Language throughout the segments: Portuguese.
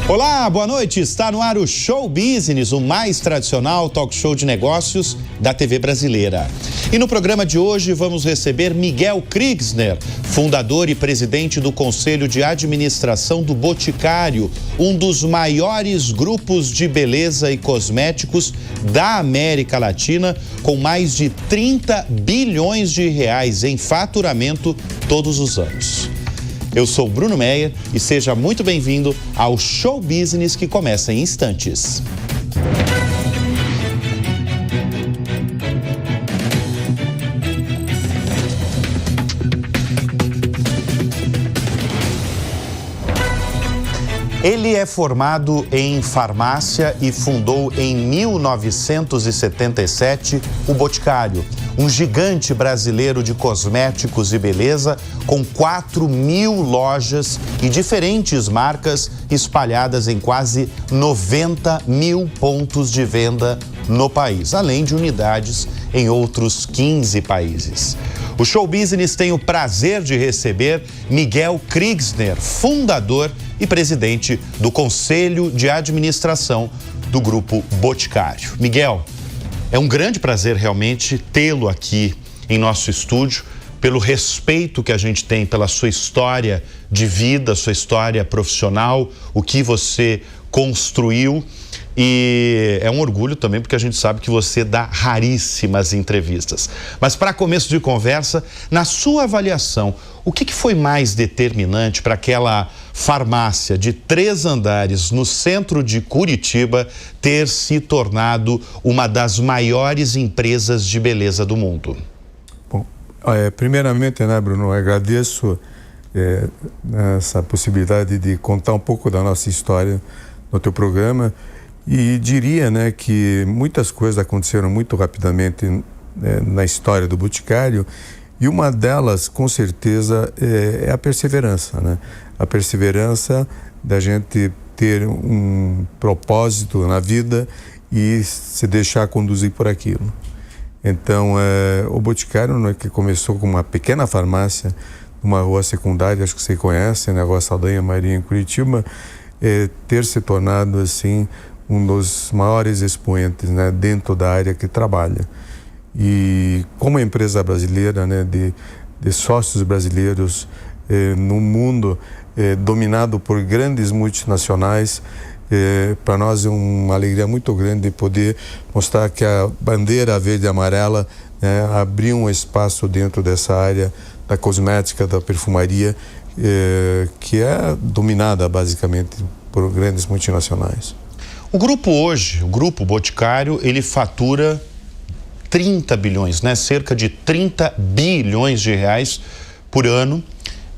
Olá, boa noite. Está no ar o Show Business, o mais tradicional talk show de negócios da TV brasileira. E no programa de hoje vamos receber Miguel Kriegsner, fundador e presidente do Conselho de Administração do Boticário, um dos maiores grupos de beleza e cosméticos da América Latina, com mais de 30 bilhões de reais em faturamento todos os anos. Eu sou Bruno Meyer e seja muito bem-vindo ao Show Business que começa em instantes. Ele é formado em farmácia e fundou em 1977 o Boticário, um gigante brasileiro de cosméticos e beleza com 4.000 lojas e diferentes marcas espalhadas em quase 90 mil pontos de venda no país, além de unidades em outros 15 países. O Show Business tem o prazer de receber Miguel Kriegsner, fundador e presidente do Conselho de Administração do Grupo Boticário. Miguel, é um grande prazer realmente tê-lo aqui em nosso estúdio, pelo respeito que a gente tem pela sua história de vida, sua história profissional, o que você construiu. E é um orgulho também porque a gente sabe que você dá raríssimas entrevistas. Mas para começo de conversa, na sua avaliação, o que foi mais determinante para aquela farmácia de 3 andares no centro de Curitiba ter se tornado uma das maiores empresas de beleza do mundo? Bom, primeiramente, né, Bruno, eu agradeço essa possibilidade de contar um pouco da nossa história no teu programa. E diria, né, que muitas coisas aconteceram muito rapidamente na história do Boticário, e uma delas, com certeza, é a perseverança, né? A perseverança da gente ter um propósito na vida e se deixar conduzir por aquilo. Então, o Boticário, né, que começou com uma pequena farmácia, numa rua secundária, acho que você conhece, né, Rua Saldanha Maria, em Curitiba, ter se tornado, assim, um dos maiores expoentes, né, dentro da área que trabalha. E como empresa brasileira, né, de sócios brasileiros num mundo dominado por grandes multinacionais, para nós é uma alegria muito grande poder mostrar que a bandeira verde e amarela, né, abriu um espaço dentro dessa área da cosmética, da perfumaria, que é dominada basicamente por grandes multinacionais. O grupo hoje, o Grupo Boticário, ele fatura 30 bilhões, né? Cerca de 30 bilhões de reais por ano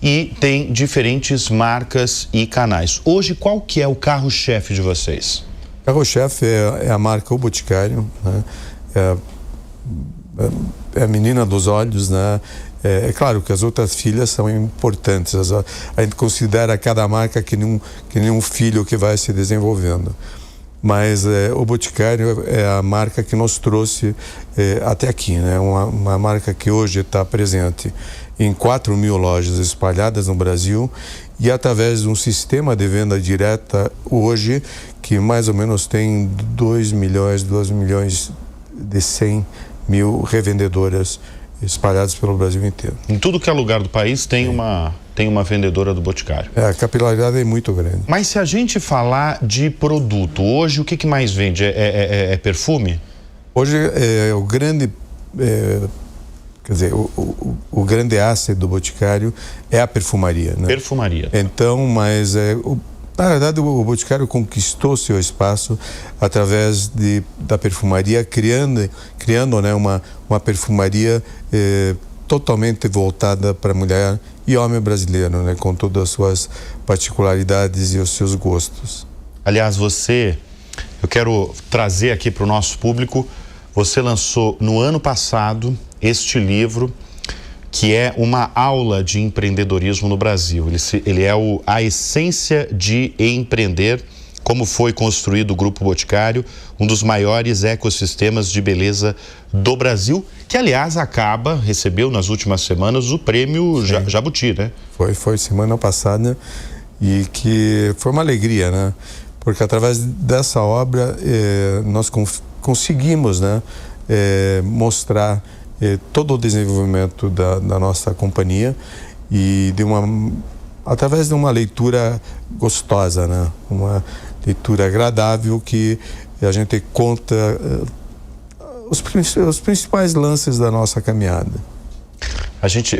e tem diferentes marcas e canais. Hoje, qual que é o carro-chefe de vocês? O carro-chefe é a marca O Boticário, né? É a menina dos olhos, né? É claro que as outras filhas são importantes. A gente considera cada marca que nem um filho que vai se desenvolvendo. Mas o Boticário é a marca que nos trouxe até aqui, né? Uma marca que hoje está presente em 4.000 lojas espalhadas no Brasil e através de um sistema de venda direta hoje que mais ou menos tem 2 milhões de 100 mil revendedoras espalhadas pelo Brasil inteiro. Em tudo que é lugar do país tem uma vendedora do Boticário. A capilaridade é muito grande. Mas se a gente falar de produto, hoje o que mais vende? É perfume? Hoje o grande, quer dizer, o grande asset do Boticário é a perfumaria, né? Perfumaria. Então, mas na verdade o Boticário conquistou seu espaço através da perfumaria, criando, né, uma perfumaria totalmente voltada para mulher e homem brasileiro, né, com todas as suas particularidades e os seus gostos. Aliás, eu quero trazer aqui para o nosso público, você lançou no ano passado este livro, que é uma aula de empreendedorismo no Brasil. Ele é a essência de empreender, como foi construído o Grupo Boticário, um dos maiores ecossistemas de beleza do Brasil, que, aliás, recebeu nas últimas semanas o prêmio Jabuti, né? Foi semana passada. e que foi uma alegria, né? Porque através dessa obra nós conseguimos, né, mostrar todo o desenvolvimento da nossa companhia e através de uma leitura gostosa, né? Uma leitura agradável que a gente conta os principais lances da nossa caminhada. A gente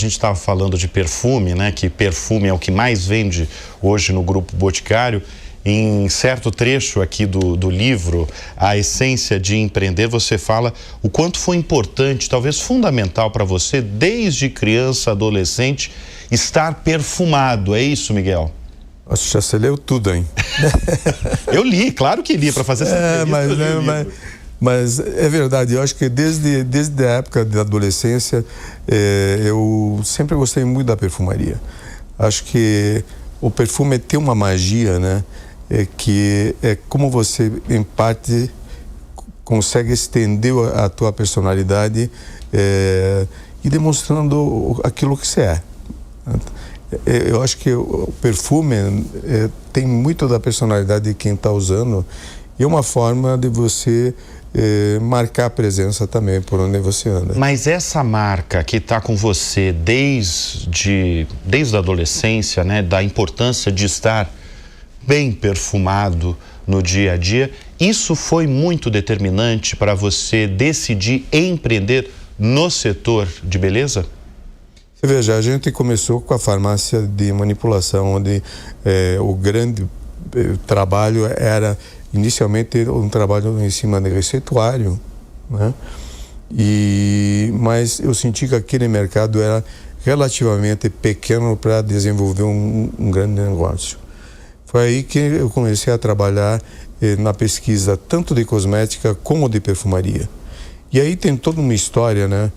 estava falando de perfume, né? Que perfume é o que mais vende hoje no Grupo Boticário. Em certo trecho aqui do livro, A Essência de Empreender, você fala o quanto foi importante, talvez fundamental para você, desde criança, adolescente, estar perfumado. É isso, Miguel? Acho que você leu tudo, hein? Eu li, claro que li, para fazer essa entrevista. Mas é verdade, eu acho que desde a época da adolescência, eu sempre gostei muito da perfumaria. Acho que o perfume tem uma magia, né? Que é como você, em parte, consegue estender a tua personalidade e demonstrando aquilo que você é. Eu acho que o perfume tem muito da personalidade de quem está usando e é uma forma de você marcar a presença também por onde você anda. Mas essa marca que está com você desde a adolescência, né, da importância de estar bem perfumado no dia a dia, isso foi muito determinante para você decidir empreender no setor de beleza? Você veja, a gente começou com a farmácia de manipulação, onde o grande trabalho era inicialmente um trabalho em cima de receituário, né? Mas eu senti que aquele mercado era relativamente pequeno para desenvolver um grande negócio. Foi aí que eu comecei a trabalhar na pesquisa tanto de cosmética como de perfumaria. E aí tem toda uma história, né?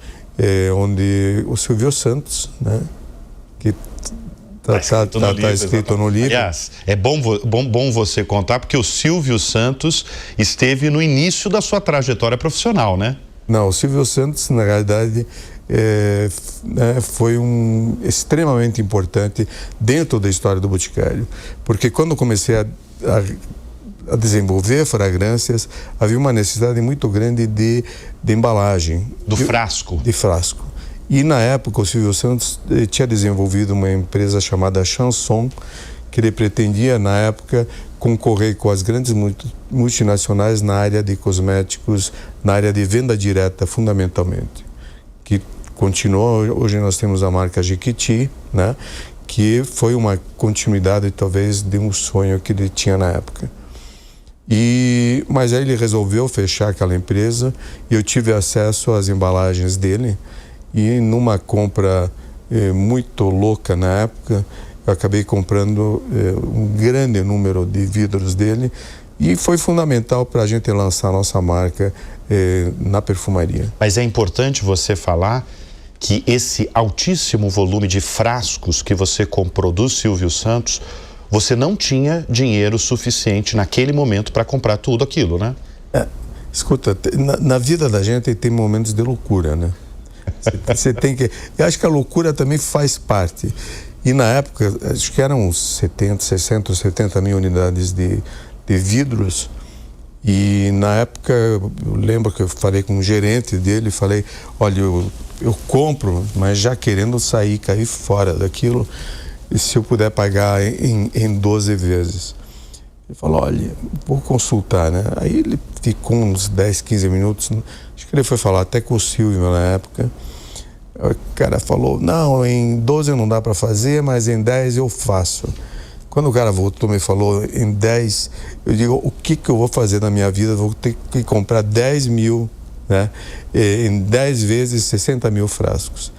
Onde o Silvio Santos, né? Que está escrito no livro. Aliás, é bom você contar, porque o Silvio Santos esteve no início da sua trajetória profissional, né? Não, o Silvio Santos, na realidade, foi extremamente importante dentro da história do Boticário. Porque quando comecei a desenvolver fragrâncias, havia uma necessidade muito grande de embalagem. Do frasco. De frasco. E na época o Silvio Santos tinha desenvolvido uma empresa chamada Chanson, que ele pretendia na época concorrer com as grandes multinacionais na área de cosméticos, na área de venda direta fundamentalmente, que continuou. Hoje nós temos a marca Jequiti, né, que foi uma continuidade talvez de um sonho que ele tinha na época. Mas aí ele resolveu fechar aquela empresa e eu tive acesso às embalagens dele. E numa compra muito louca na época, eu acabei comprando um grande número de vidros dele e foi fundamental para a gente lançar a nossa marca na perfumaria. Mas é importante você falar que esse altíssimo volume de frascos que você comprou do Silvio Santos, você não tinha dinheiro suficiente naquele momento para comprar tudo aquilo, né? Escuta, na vida da gente tem momentos de loucura, né? Você tem que... Eu acho que a loucura também faz parte. E na época, acho que eram 60 mil unidades de vidros. E na época, eu lembro que eu falei com um gerente dele, falei, olha, eu compro, mas já querendo cair fora daquilo, e se eu puder pagar em 12 vezes. Ele falou, olha, vou consultar, né? Aí ele ficou uns 10, 15 minutos, acho que ele foi falar até com o Silvio na época. O cara falou, não, em 12 não dá para fazer, mas em 10 eu faço. Quando o cara voltou e me falou em 10, eu digo, o que eu vou fazer na minha vida? Vou ter que comprar 10 mil, né? Em 10 vezes 60 mil frascos.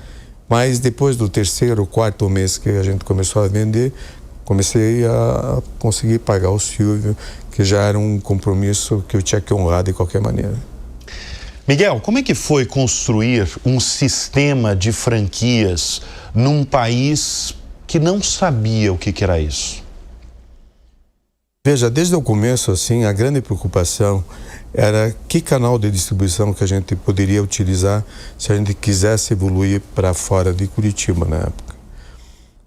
Mas depois do terceiro, quarto mês que a gente começou a vender, comecei a conseguir pagar o Silvio, que já era um compromisso que eu tinha que honrar de qualquer maneira. Miguel, como é que foi construir um sistema de franquias num país que não sabia o que era isso? Veja, desde o começo, assim, a grande preocupação era que canal de distribuição que a gente poderia utilizar se a gente quisesse evoluir para fora de Curitiba na época.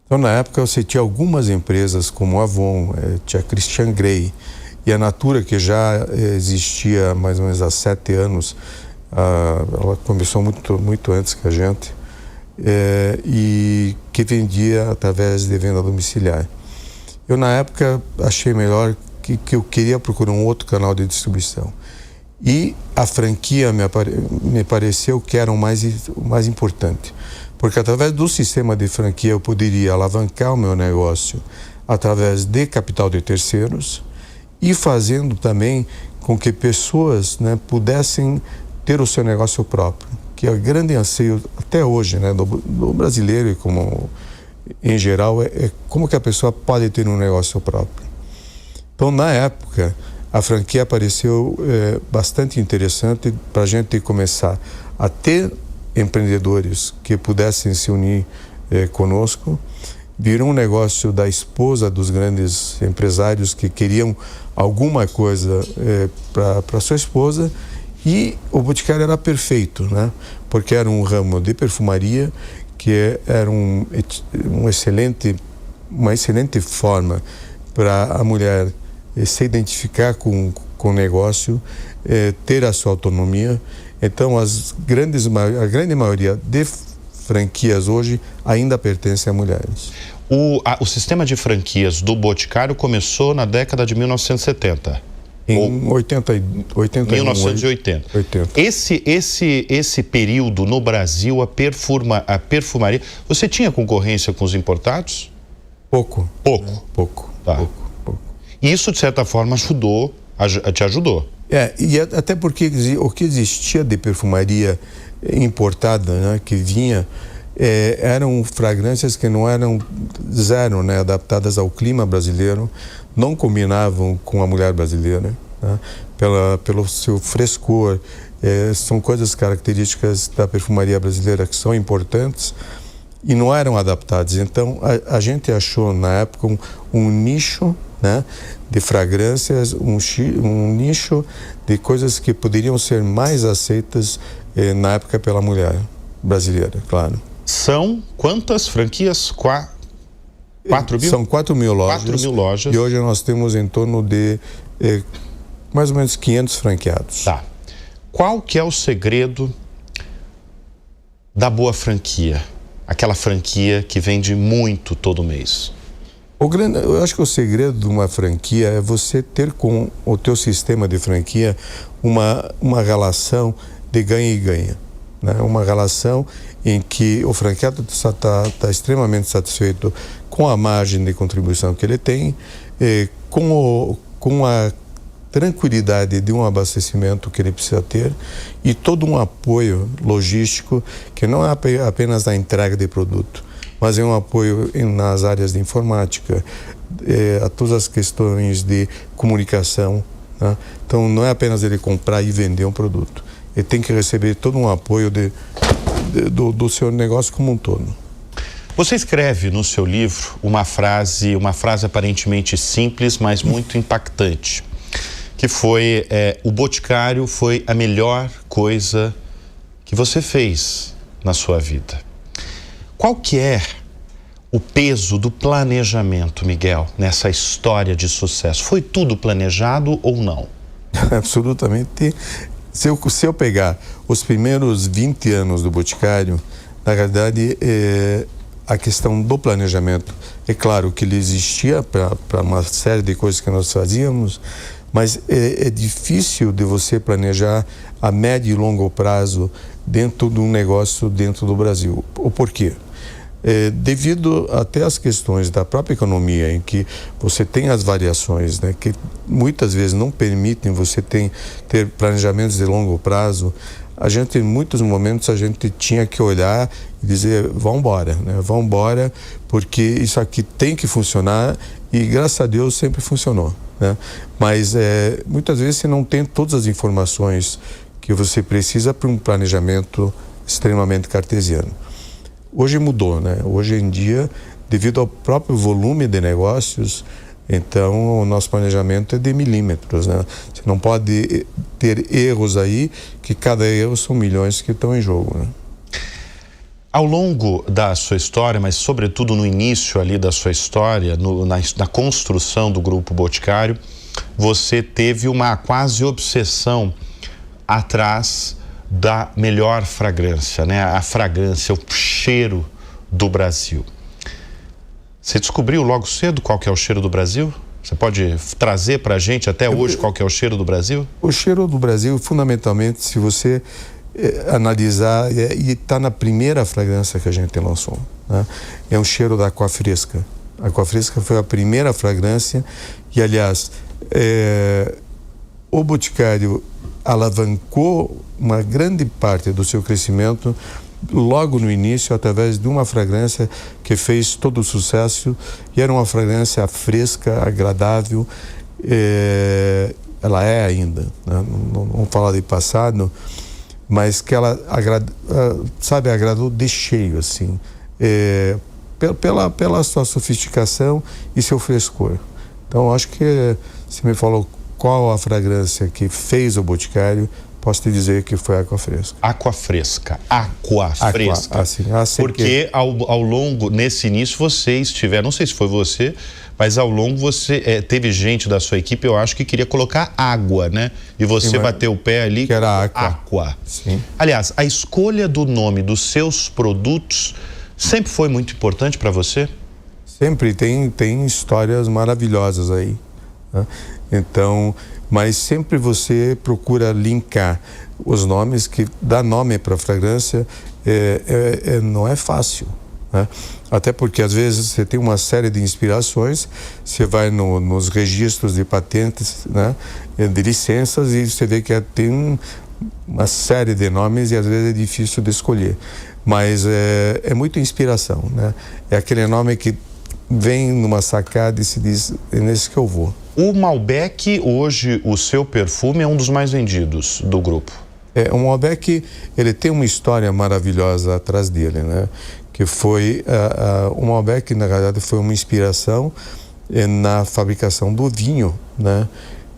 Então, na época, você tinha algumas empresas como a Avon, tinha a Christian Grey e a Natura, que já existia mais ou menos há 7 anos. Ela começou muito antes que a gente, e que vendia através de venda domiciliar. Eu, na época, achei melhor que eu queria procurar um outro canal de distribuição. E a franquia me pareceu que era o mais importante. Porque através do sistema de franquia eu poderia alavancar o meu negócio através de capital de terceiros e fazendo também com que pessoas, né, pudessem ter o seu negócio próprio, que é o grande anseio até hoje, né, do brasileiro e como em geral é como que a pessoa pode ter um negócio próprio. Então, na época, a franquia apareceu bastante interessante para a gente começar a ter empreendedores que pudessem se unir conosco. Virou um negócio da esposa dos grandes empresários que queriam alguma coisa para sua esposa, e o Boticário era perfeito, né? Porque era um ramo de perfumaria que era uma excelente forma para a mulher se identificar com o negócio, ter a sua autonomia. Então, a grande maioria de franquias hoje ainda pertence a mulheres. O sistema de franquias do Boticário começou na década de 1970. Em 1980. Esse período no Brasil, a perfumaria, você tinha concorrência com os importados? Pouco. Tá. Pouco. E isso, de certa forma, te ajudou. E até porque o que existia de perfumaria importada, né, que vinha, eram fragrâncias que não eram zero, né, adaptadas ao clima brasileiro, não combinavam com a mulher brasileira, né, pelo seu frescor. São coisas características da perfumaria brasileira que são importantes e não eram adaptadas. Então, a gente achou, na época, um nicho, né, de fragrâncias, um nicho de coisas que poderiam ser mais aceitas na época pela mulher brasileira, claro. São quantas franquias? 4 mil? São 4 mil lojas. 4 mil lojas. E hoje nós temos em torno de mais ou menos 500 franqueados. Tá. Qual que é o segredo da boa franquia? Aquela franquia que vende muito todo mês. Eu acho que o segredo de uma franquia é você ter com o teu sistema de franquia uma relação de ganha e ganha, né? Uma relação em que o franqueado está extremamente satisfeito com a margem de contribuição que ele tem, com a tranquilidade de um abastecimento que ele precisa ter e todo um apoio logístico que não é apenas na entrega de produto, mas é um apoio nas áreas de informática, a todas as questões de comunicação, né? Então, não é apenas ele comprar e vender um produto. Ele tem que receber todo um apoio do seu negócio como um todo. Você escreve no seu livro uma frase aparentemente simples, mas muito impactante, que foi: o Boticário foi a melhor coisa que você fez na sua vida. Qual que é o peso do planejamento, Miguel, nessa história de sucesso? Foi tudo planejado ou não? Absolutamente. Se eu pegar os primeiros 20 anos do Boticário, na realidade, a questão do planejamento, é claro que ele existia para uma série de coisas que nós fazíamos, mas é difícil de você planejar a médio e longo prazo dentro de um negócio dentro do Brasil. O porquê? Devido até às questões da própria economia, em que você tem as variações, né, que muitas vezes não permitem você ter planejamentos de longo prazo. Em muitos momentos, a gente tinha que olhar e dizer: vamos embora, né? Vamos embora, porque isso aqui tem que funcionar, e graças a Deus sempre funcionou, né? Mas muitas vezes você não tem todas as informações que você precisa para um planejamento extremamente cartesiano. Hoje mudou, né? Hoje em dia, devido ao próprio volume de negócios, então o nosso planejamento é de milímetros, né? Você não pode ter erros aí, que cada erro são milhões que estão em jogo, né? Ao longo da sua história, mas sobretudo no início ali da sua história, na construção do Grupo Boticário, você teve uma quase obsessão atrás da melhor fragrância, né? A fragrância, o cheiro do Brasil. Você descobriu logo cedo qual que é o cheiro do Brasil? Você pode trazer para a gente até hoje qual que é o cheiro do Brasil? O cheiro do Brasil, fundamentalmente, se você analisar, e está na primeira fragrância que a gente lançou, né? É um cheiro da Aquafresca. A Aquafresca foi a primeira fragrância e, aliás, o Boticário alavancou uma grande parte do seu crescimento logo no início através de uma fragrância que fez todo o sucesso, e era uma fragrância fresca, agradável, ela é ainda, né? Não vamos falar de passado, mas que ela agradou de cheio, assim, pela sua sofisticação e seu frescor. Então, acho que você me falou qual a fragrância que fez o Boticário, posso te dizer que foi a Aquafresca. Aquafresca. Porque ao longo, nesse início, você estiver, não sei se foi você, mas ao longo você teve gente da sua equipe, eu acho, que queria colocar água, né? E você bateu o pé ali. Que era Aqua. Sim. Aliás, a escolha do nome dos seus produtos sempre foi muito importante para você? Sempre tem histórias maravilhosas aí, né? Então, mas sempre você procura linkar os nomes, que dá nome para a fragrância não é fácil, né? Até porque às vezes você tem uma série de inspirações, você vai nos registros de patentes, né, de licenças, e você vê que tem uma série de nomes e às vezes é difícil de escolher, mas é muita inspiração, né? É aquele nome que vem numa sacada e se diz, é nesse que eu vou. O Malbec, hoje, o seu perfume é um dos mais vendidos do grupo. O Malbec, ele tem uma história maravilhosa atrás dele, né? Que foi, o Malbec, na verdade, foi uma inspiração na fabricação do vinho, né?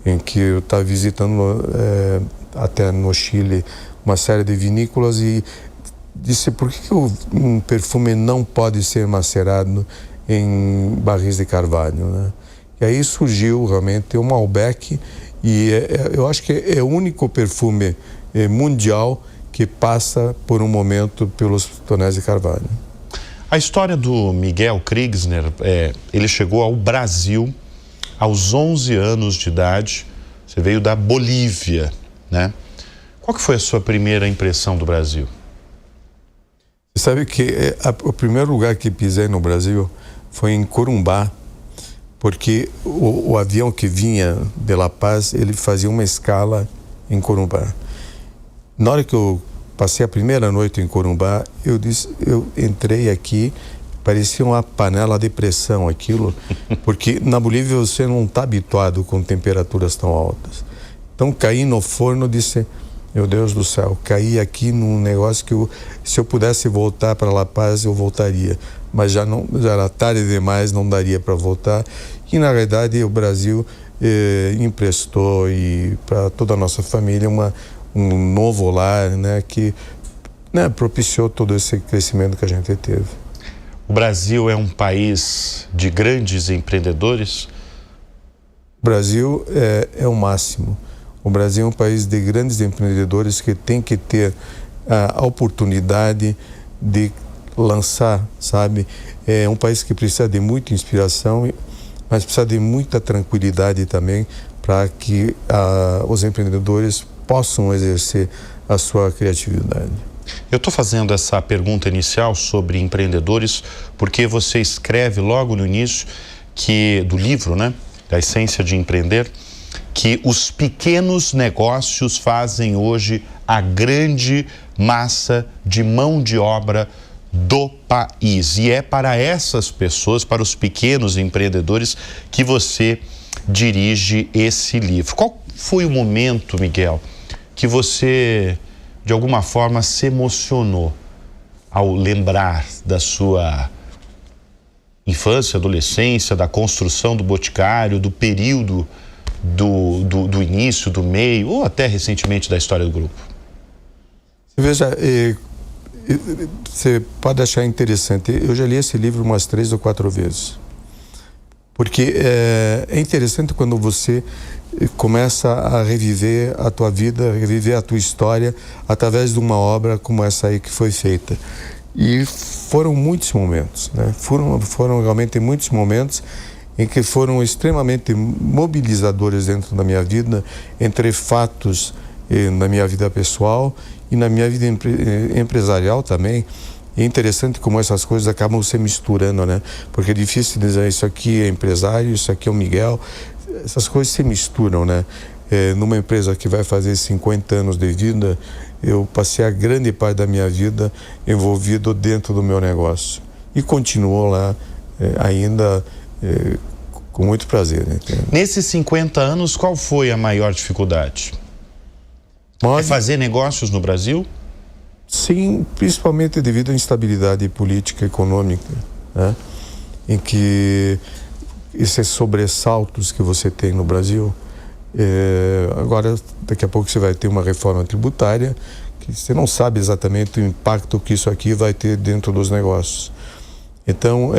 Em que eu estava visitando até no Chile uma série de vinícolas e disse, por que um perfume não pode ser macerado em barris de carvalho, né? E aí surgiu realmente o Malbec, e eu acho que é o único perfume mundial que passa por um momento pelos tonéis de carvalho. A história do Miguel Kriegsner, ele chegou ao Brasil aos 11 anos de idade. Você veio da Bolívia, né? Qual que foi a sua primeira impressão do Brasil? Você sabe que o primeiro lugar que pisei no Brasil foi em Corumbá, porque o avião que vinha de La Paz, ele fazia uma escala em Corumbá. Na hora que eu passei a primeira noite em Corumbá, eu entrei aqui, parecia uma panela de pressão aquilo, porque na Bolívia você não está habituado com temperaturas tão altas. Então caí no forno, disse, meu Deus do céu, caí aqui num negócio que se eu pudesse voltar para La Paz, eu voltaria. Mas já era tarde demais, não daria para voltar. E na verdade o Brasil emprestou para toda a nossa família um novo lar, né, que, né, propiciou todo esse crescimento que a gente teve. O Brasil é um país de grandes empreendedores? O Brasil é o máximo. O Brasil é um país de grandes empreendedores que tem que ter a oportunidade de lançar, sabe? É um país que precisa de muita inspiração, mas precisa de muita tranquilidade também para que os empreendedores possam exercer a sua criatividade. Eu estou fazendo essa pergunta inicial sobre empreendedores porque você escreve logo no início do livro, né, da Essência de Empreender, que os pequenos negócios fazem hoje a grande massa de mão de obra do país. E é para essas pessoas, para os pequenos empreendedores, que você dirige esse livro. Qual foi o momento, Miguel, que você, de alguma forma, se emocionou ao lembrar da sua infância, adolescência, da construção do Boticário, do período do início, do meio, ou até recentemente da história do grupo? Veja, você pode achar interessante. Eu já li esse livro umas 3 ou 4 vezes. Porque é interessante quando você começa a reviver a tua vida, reviver a tua história através de uma obra como essa aí que foi feita. E foram muitos momentos, né? Foram realmente muitos momentos em que foram extremamente mobilizadores dentro da minha vida, entre fatos na minha vida pessoal e na minha vida empresarial também. É interessante como essas coisas acabam se misturando, né? Porque é difícil dizer isso aqui é empresário, isso aqui é o Miguel. Essas coisas se misturam, né? Numa empresa que vai fazer 50 anos de vida, eu passei a grande parte da minha vida envolvido dentro do meu negócio. E continuo lá ainda com muito prazer, né? Nesses 50 anos, qual foi a maior dificuldade? É fazer negócios no Brasil? Sim, principalmente devido à instabilidade política e econômica, né? Em que esses sobressaltos que você tem no Brasil, agora daqui a pouco você vai ter uma reforma tributária que você não sabe exatamente o impacto que isso aqui vai ter dentro dos negócios. Então,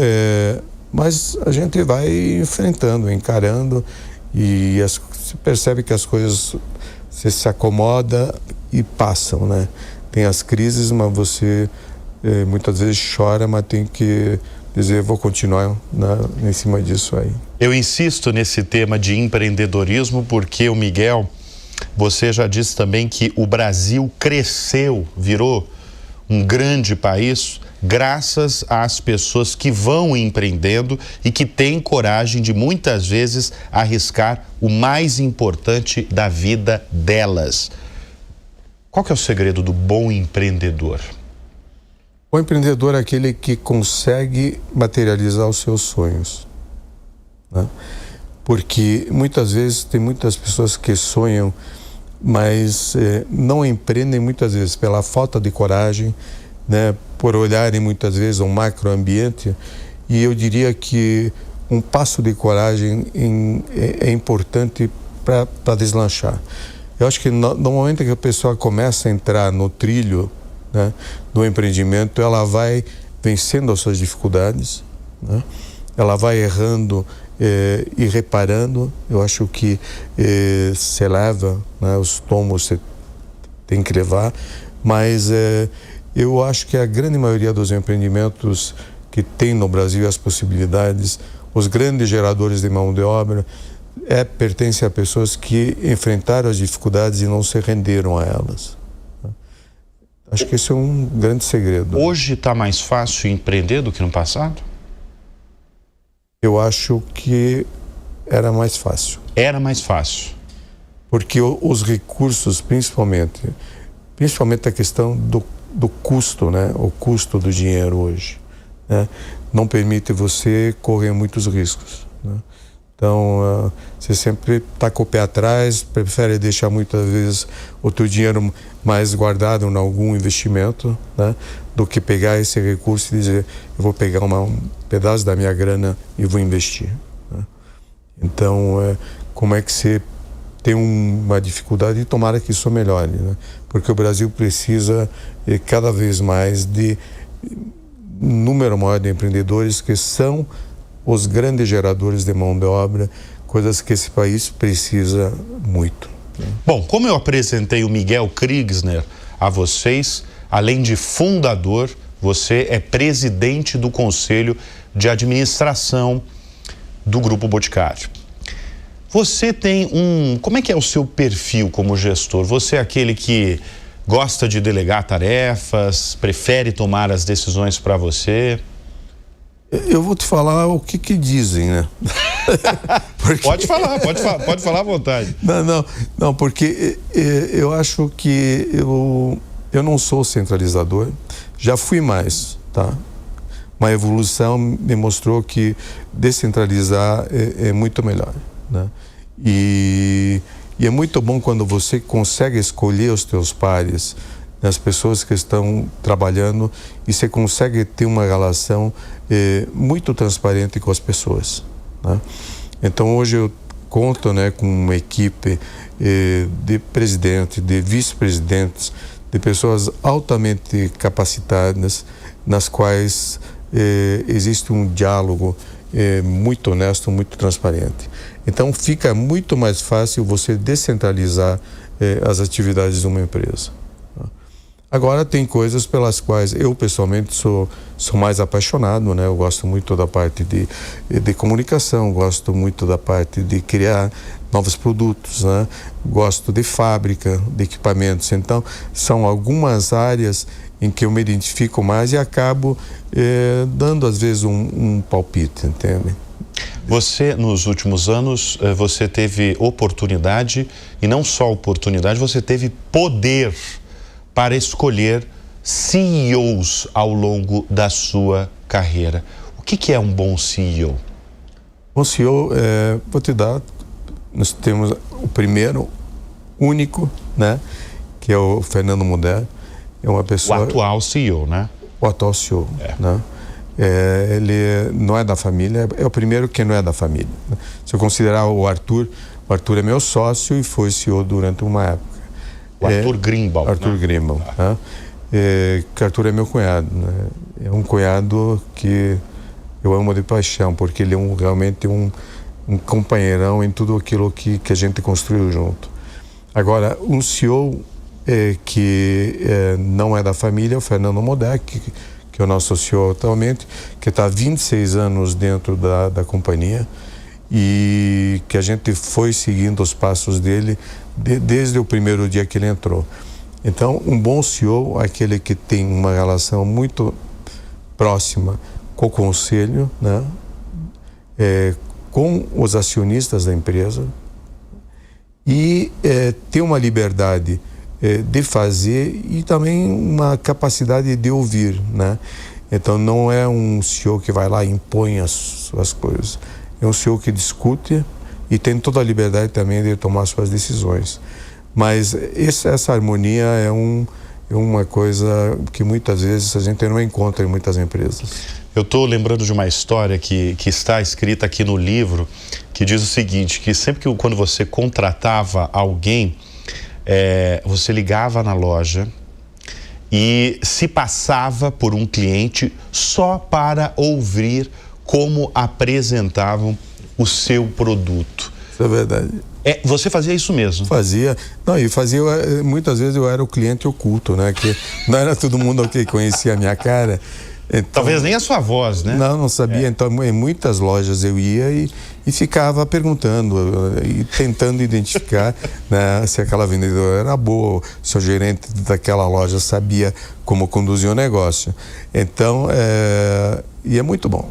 mas a gente vai enfrentando, encarando, e se percebe que as coisas você se acomoda e passam, né? Tem as crises, mas você muitas vezes chora, mas tem que dizer, vou continuar em cima disso aí. Eu insisto nesse tema de empreendedorismo porque, o Miguel, você já disse também que o Brasil cresceu, virou um grande país graças às pessoas que vão empreendendo e que têm coragem de muitas vezes arriscar o mais importante da vida delas. Qual que é o segredo do bom empreendedor? O empreendedor é aquele que consegue materializar os seus sonhos, né? Porque muitas vezes tem muitas pessoas que sonham, mas não empreendem muitas vezes pela falta de coragem, né? Por olharem muitas vezes um macroambiente. E eu diria que um passo de coragem é importante para deslanchar. Eu acho que no momento que a pessoa começa a entrar no trilho, né, do empreendimento, ela vai vencendo as suas dificuldades, né? Ela vai errando e reparando. Eu acho que se leva, né, os tomos você tem que levar, mas eu acho que a grande maioria dos empreendimentos que tem no Brasil, as possibilidades, os grandes geradores de mão de obra, pertence a pessoas que enfrentaram as dificuldades e não se renderam a elas. Acho que esse é um grande segredo. Hoje está mais fácil empreender do que no passado? Eu acho que era mais fácil. Era mais fácil. Porque os recursos, principalmente a questão do custo, né? O custo do dinheiro hoje, né? Não permite você correr muitos riscos, né? Então, você sempre está com o pé atrás, prefere deixar muitas vezes o teu dinheiro mais guardado em algum investimento, né? Do que pegar esse recurso e dizer, eu vou pegar um pedaço da minha grana e vou investir, né? Então, como é que você tem uma dificuldade, e tomara que isso melhore, né? Porque o Brasil precisa cada vez mais de número maior de empreendedores que são os grandes geradores de mão de obra, coisas que esse país precisa muito, né? Bom, como eu apresentei o Miguel Kriegsner a vocês, além de fundador, você é presidente do Conselho de Administração do Grupo Boticário. Você tem como é que é o seu perfil como gestor? Você é aquele que gosta de delegar tarefas, prefere tomar as decisões para você? Eu vou te falar o que dizem, né? Porque... Pode falar à vontade. Não, porque eu acho que eu não sou centralizador, já fui mais, tá? Uma evolução me mostrou que descentralizar é muito melhor, né? E é muito bom quando você consegue escolher os teus pares, as pessoas que estão trabalhando, e você consegue ter uma relação muito transparente com as pessoas, né? Então hoje eu conto, né, com uma equipe de presidente, de vice-presidentes, de pessoas altamente capacitadas, nas quais existe um diálogo muito honesto, muito transparente. Então fica muito mais fácil você descentralizar as atividades de uma empresa. Agora tem coisas pelas quais eu pessoalmente sou mais apaixonado, né? Eu gosto muito da parte de comunicação, gosto muito da parte de criar novos produtos, né? Gosto de fábrica, de equipamentos. Então são algumas áreas em que eu me identifico mais e acabo dando às vezes um palpite, entende? Você, nos últimos anos, você teve oportunidade, e não só oportunidade, você teve poder para escolher CEOs ao longo da sua carreira. O que é um bom CEO? Bom CEO, vou te dar, nós temos o primeiro, único, né, que é o Fernando Muder. É uma pessoa... O atual CEO, né? O atual CEO, né? Ele não é da família, é o primeiro que não é da família. Se eu considerar o Arthur é meu sócio e foi CEO durante uma época. O Arthur Grimbaum. Arthur Grimbaum, né? Que Arthur é meu cunhado, né? É um cunhado que eu amo de paixão, porque ele é realmente um companheirão em tudo aquilo que a gente construiu junto. Agora, um CEO que não é da família, o Fernando Muder, que é o nosso CEO atualmente, que está há 26 anos dentro da companhia e que a gente foi seguindo os passos dele desde o primeiro dia que ele entrou. Então, um bom CEO é aquele que tem uma relação muito próxima com o conselho, né? Com os acionistas da empresa e tem uma liberdade de fazer e também uma capacidade de ouvir, né? Então não é um CEO que vai lá e impõe as suas coisas. É um CEO que discute e tem toda a liberdade também de tomar suas decisões. Mas essa harmonia é uma coisa que muitas vezes a gente não encontra em muitas empresas. Eu estou lembrando de uma história que está escrita aqui no livro, que diz o seguinte, que sempre que quando você contratava alguém, você ligava na loja e se passava por um cliente só para ouvir como apresentavam o seu produto. Isso é verdade. Você fazia isso mesmo? Fazia. Não, e fazia, muitas vezes eu era o cliente oculto, né? Que não era todo mundo que conhecia a minha cara. Então, talvez nem a sua voz, né? Não sabia. Então, em muitas lojas eu ia e ficava perguntando e tentando identificar, né, se aquela vendedora era boa, se o gerente daquela loja sabia como conduzir o negócio. Então, e é muito bom.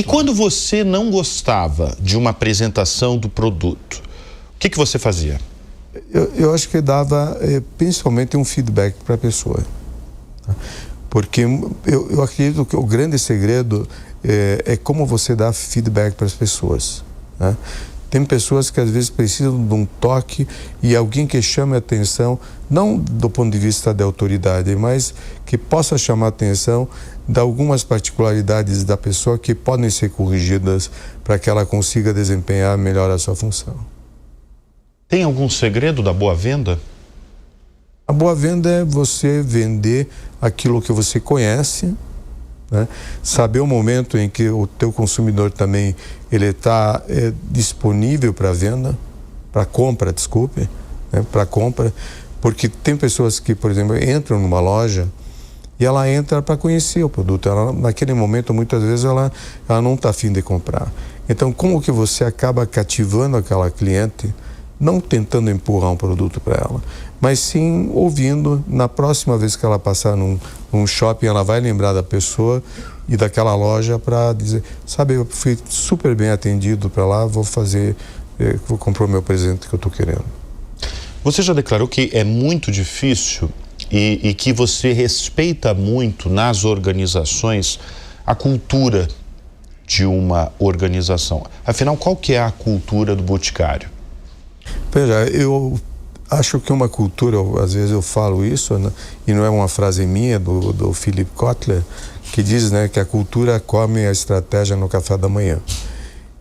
Quando você não gostava de uma apresentação do produto, o que você fazia? Eu acho que dava principalmente um feedback para a pessoa. Tá? Porque eu acredito que o grande segredo é como você dá feedback para as pessoas, né? Tem pessoas que às vezes precisam de um toque e alguém que chame a atenção, não do ponto de vista da autoridade, mas que possa chamar a atenção de algumas particularidades da pessoa que podem ser corrigidas para que ela consiga desempenhar melhor a sua função. Tem algum segredo da boa venda? A boa venda é você vender aquilo que você conhece, né? Saber o momento em que o teu consumidor também ele está disponível para venda, para compra, desculpe, né? Para compra, porque tem pessoas que, por exemplo, entram numa loja e ela entra para conhecer o produto. Ela, naquele momento, muitas vezes, ela não está a fim de comprar. Então, como que você acaba cativando aquela cliente, não tentando empurrar um produto para ela, mas sim ouvindo? Na próxima vez que ela passar num shopping, ela vai lembrar da pessoa e daquela loja para dizer, sabe, eu fui super bem atendido para lá, vou comprar o meu presente que eu estou querendo. Você já declarou que é muito difícil e que você respeita muito nas organizações a cultura de uma organização. Afinal, qual que é a cultura do Boticário? Veja, eu acho que uma cultura, às vezes eu falo isso, né, e não é uma frase minha, do Philip Kotler, que diz, né, que a cultura come a estratégia no café da manhã.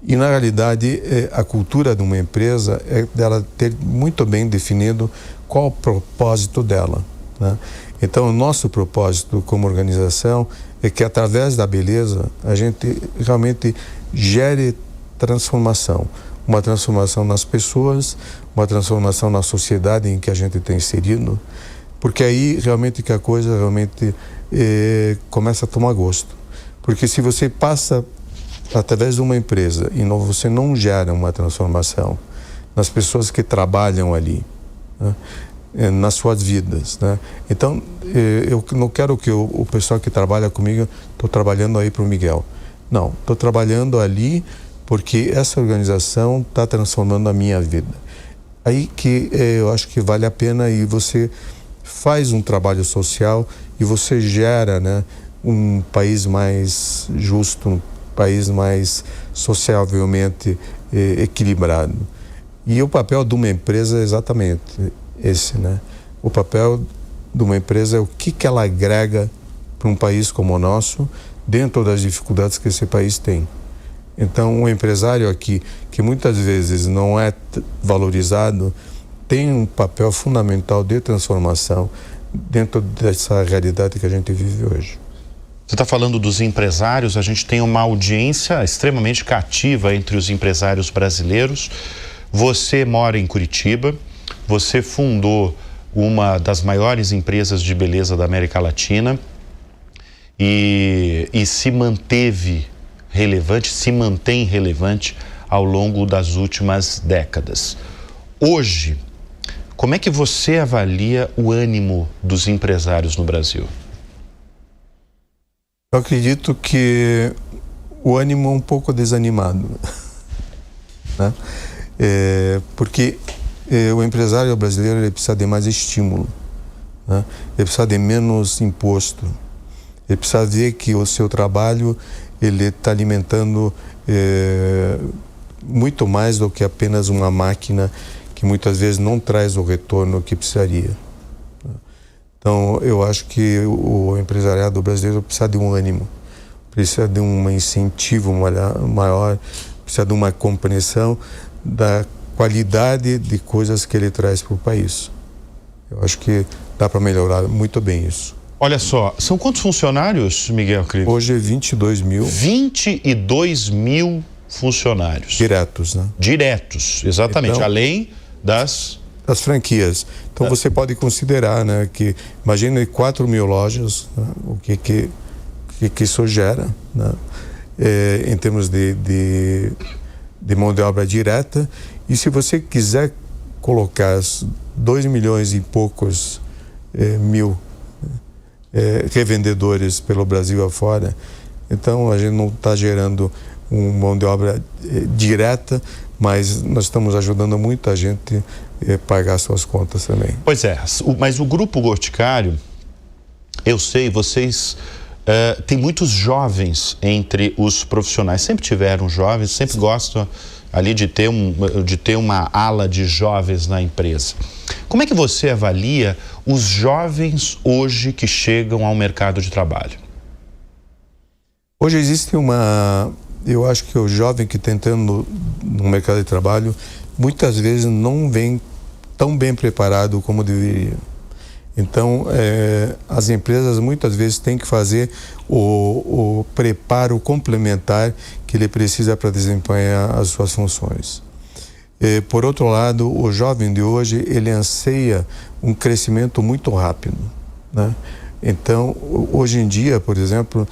E, na realidade, a cultura de uma empresa é dela ter muito bem definido qual o propósito dela. né? Então, o nosso propósito como organização é que, através da beleza, a gente realmente gere transformação. Uma transformação nas pessoas, uma transformação na sociedade em que a gente tem inserido, porque aí realmente que a coisa realmente começa a tomar gosto. Porque se você passa através de uma empresa e você não gera uma transformação nas pessoas que trabalham ali, né, nas suas vidas, né? Então, eu não quero que o pessoal que trabalha comigo, estou trabalhando aí para o Miguel. Não, estou trabalhando ali porque essa organização está transformando a minha vida. Aí que eu acho que vale a pena, e você faz um trabalho social e você gera, né, um país mais justo, um país mais sociavelmente equilibrado. E o papel de uma empresa é exatamente esse, né? O papel de uma empresa é o que ela agrega para um país como o nosso, dentro das dificuldades que esse país tem. Então, um empresário aqui, que muitas vezes não é valorizado, tem um papel fundamental de transformação dentro dessa realidade que a gente vive hoje. Você está falando dos empresários, a gente tem uma audiência extremamente cativa entre os empresários brasileiros. Você mora em Curitiba, você fundou uma das maiores empresas de beleza da América Latina e se manteve relevante, se mantém relevante ao longo das últimas décadas. Hoje, como é que você avalia o ânimo dos empresários no Brasil? Eu acredito que o ânimo é um pouco desanimado, né? Porque o empresário brasileiro, ele precisa de mais estímulo, né? Ele precisa de menos imposto, ele precisa ver que o seu trabalho ele está alimentando muito mais do que apenas uma máquina que muitas vezes não traz o retorno que precisaria. Então, eu acho que o empresariado brasileiro precisa de um ânimo, precisa de um incentivo maior, precisa de uma compreensão da qualidade de coisas que ele traz para o país. Eu acho que dá para melhorar muito bem isso. Olha só, são quantos funcionários, Miguel Crivo? Hoje é 22 mil. 22 mil funcionários. Diretos, né? Diretos, exatamente, então, além das franquias. Então você pode considerar, né, que imagine 4 mil lojas, né, o que isso gera, né, em termos de mão de obra direta. E se você quiser colocar 2 milhões e poucos mil revendedores pelo Brasil afora, então a gente não está gerando uma mão de obra direta, mas nós estamos ajudando muita gente a pagar suas contas também. Pois é, mas o Grupo Boticário, eu sei, vocês têm muitos jovens entre os profissionais, sempre tiveram jovens, sempre gostam ali de ter uma ala de jovens na empresa. Como é que você avalia os jovens hoje que chegam ao mercado de trabalho? Hoje existe eu acho que o jovem que está entrando no mercado de trabalho, muitas vezes não vem tão bem preparado como deveria. Então, as empresas muitas vezes têm que fazer o preparo complementar que ele precisa para desempenhar as suas funções. Por outro lado, o jovem de hoje, ele anseia um crescimento muito rápido, né? Então, hoje em dia, por exemplo,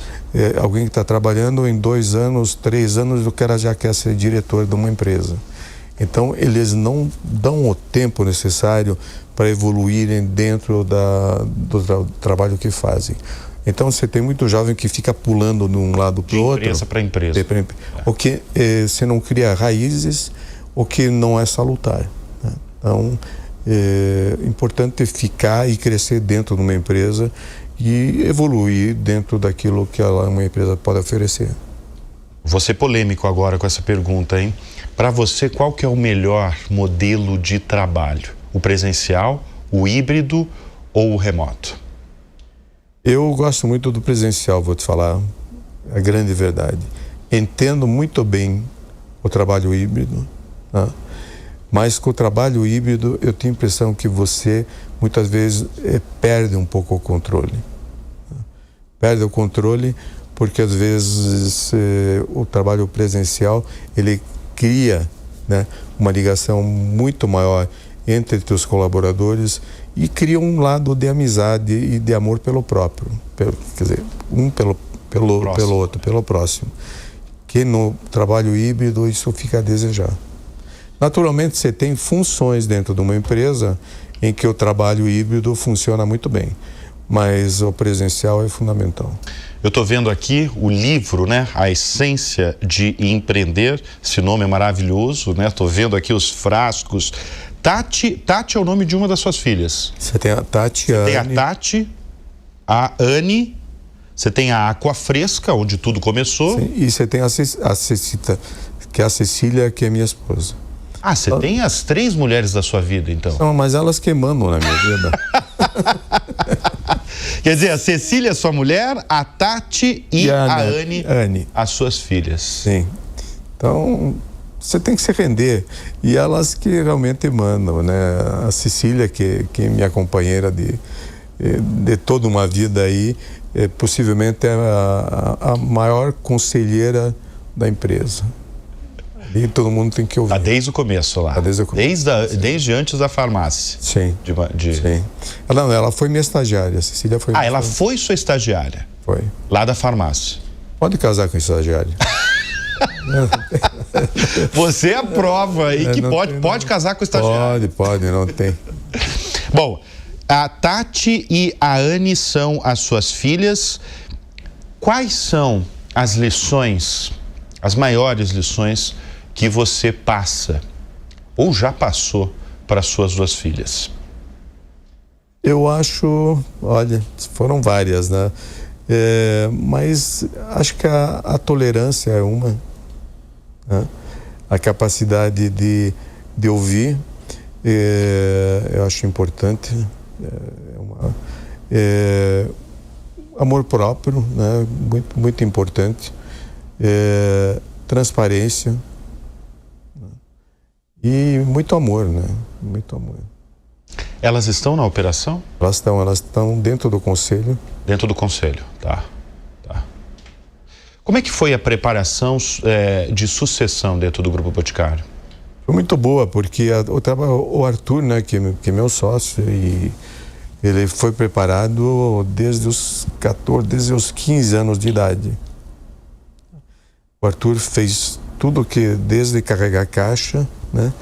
alguém que está trabalhando em 2 anos, 3 anos, o cara já quer ser diretor de uma empresa. Então, eles não dão o tempo necessário para evoluírem dentro do trabalho que fazem. Então, você tem muito jovem que fica pulando de um lado para o outro. De empresa para empresa. O que você não cria raízes, o que não é salutar, né? Então, é importante ficar e crescer dentro de uma empresa e evoluir dentro daquilo que uma empresa pode oferecer. Vou ser polêmico agora com essa pergunta, hein? Para você, qual que é o melhor modelo de trabalho? O presencial, o híbrido ou o remoto? Eu gosto muito do presencial, vou te falar a grande verdade. Entendo muito bem o trabalho híbrido, né? Mas com o trabalho híbrido, eu tenho a impressão que você, muitas vezes, perde um pouco o controle. Perde o controle porque, às vezes, o trabalho presencial, ele cria, né, uma ligação muito maior entre os colaboradores e cria um lado de amizade e de amor pelo próprio. Quer dizer, um pelo outro, pelo próximo. Que no trabalho híbrido isso fica a desejar. Naturalmente, você tem funções dentro de uma empresa em que o trabalho híbrido funciona muito bem, mas o presencial é fundamental. Eu estou vendo aqui o livro, né? A Essência de Empreender. Esse nome é maravilhoso, né? Estou vendo aqui os frascos. Tati é o nome de uma das suas filhas. Você tem a Tati, Tem a Tati, a Anne, você tem a Aqua Fresca, onde tudo começou. Sim, e você tem a Cecita, que é a Cecília, que é minha esposa. Ah, você tem as 3 mulheres da sua vida, então. Não, mas elas que mandam na minha vida. Quer dizer, a Cecília é sua mulher, a Tati e a Anne, as suas filhas. Sim. Então, você tem que se render. E elas que realmente mandam, né? A Cecília, que é minha companheira de toda uma vida aí, possivelmente é a maior conselheira da empresa. E todo mundo tem que ouvir. Desde o começo lá. Desde o começo. Desde antes da farmácia. Sim. Sim. Ela foi minha estagiária. A Cecília foi minha ela foi sua estagiária? Foi. Lá da farmácia? Pode casar com estagiário. Você é a prova aí que pode casar com estagiário. Pode, não tem. Bom, a Tati e a Anne são as suas filhas. Quais são as lições, as maiores lições que você passa ou já passou para suas 2 filhas? Eu acho, olha, foram várias, né? Mas acho que a tolerância é uma, né? A capacidade de ouvir, eu acho importante, amor próprio, né? Muito, muito importante, transparência, né? E muito amor, né? Muito amor. Elas estão na operação? Elas estão dentro do conselho. Dentro do conselho, tá. Como é que foi a preparação de sucessão dentro do Grupo Boticário? Foi muito boa, porque o Arthur, né, que é meu sócio, e ele foi preparado desde os 15 anos de idade. O Arthur fez tudo desde carregar caixa, né,